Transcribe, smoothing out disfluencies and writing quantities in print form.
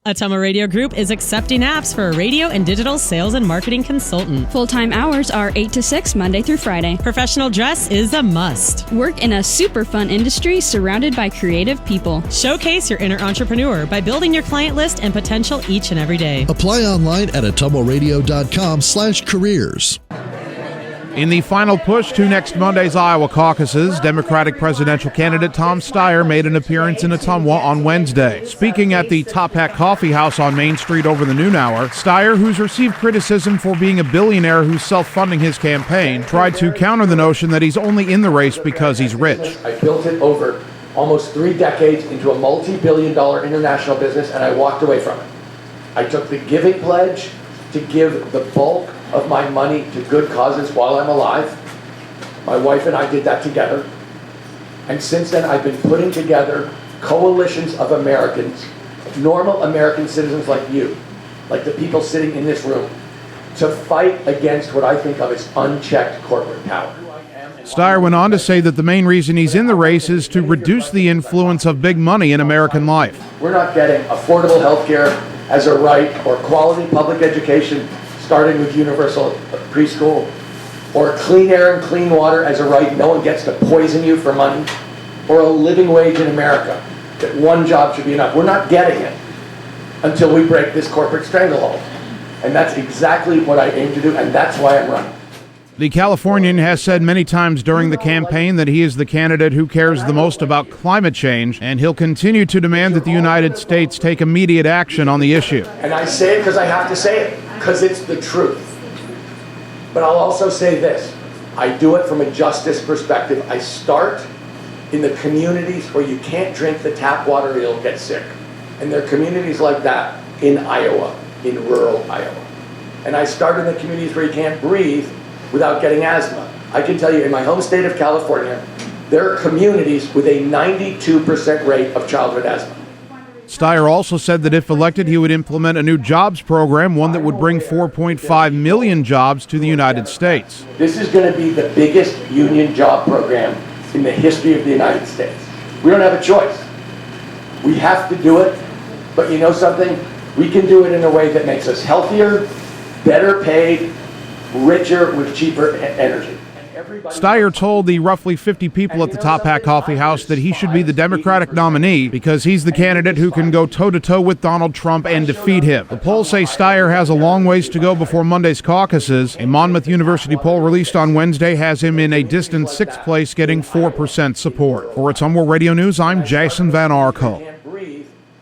Ottumwa Radio Group is accepting apps for a radio and digital sales and marketing consultant. Full-time hours are 8 to 6, Monday through Friday. Professional dress is a must. Work in a super fun industry surrounded by creative people. Showcase your inner entrepreneur by building your client list and potential each and every day. Apply online at ottumwaradio.com/careers. In the final push to next Monday's Iowa Caucuses, Democratic presidential candidate Tom Steyer made an appearance in Ottumwa on Wednesday. Speaking at the Top Hat Coffee House on Main Street over the noon hour, Steyer, who's received criticism for being a billionaire who's self-funding his campaign, tried to counter the notion that he's only in the race because he's rich. I built it over almost 3 decades into a multi-billion-dollar international business, and I walked away from it. I took the giving pledge to give the bulk of my money to good causes while I'm alive. My wife and I did that together. And since then, I've been putting together coalitions of Americans, normal American citizens like you, like the people sitting in this room, to fight against what I think of as unchecked corporate power. Steyer went on to say that the main reason he's in the race is to reduce the influence of big money in American life. We're not getting affordable health care as a right, or quality public education starting with universal preschool, or clean air and clean water as a right. No one gets to poison you for money, or a living wage in America, that one job should be enough. We're not getting it until we break this corporate stranglehold. And that's exactly what I aim to do, and that's why I'm running. The Californian has said many times during the campaign that he is the candidate who cares the most about climate change, and he'll continue to demand that the United States take immediate action on the issue. And I say it because I have to say it, because it's the truth. But I'll also say this. I do it from a justice perspective. I start in the communities where you can't drink the tap water or you'll get sick. And there are communities like that in Iowa, in rural Iowa. And I start in the communities where you can't breathe without getting asthma. I can tell you, in my home state of California, there are communities with a 92% rate of childhood asthma. Steyer also said that if elected, he would implement a new jobs program, one that would bring 4.5 million jobs to the United States. This is going to be the biggest union job program in the history of the United States. We don't have a choice. We have to do it, but you know something? We can do it in a way that makes us healthier, better paid, richer with cheaper energy. Steyer told the roughly 50 people at the Top Hat Coffee House that he should be the Democratic nominee because he's the candidate who can go toe-to-toe with Donald Trump and defeat him. The polls say Steyer has a long ways to go before Monday's caucuses. A Monmouth University poll released on Wednesday has him in a distant 6th place, getting 4% support. For Ottumwa Radio News, I'm Jason Van Arco.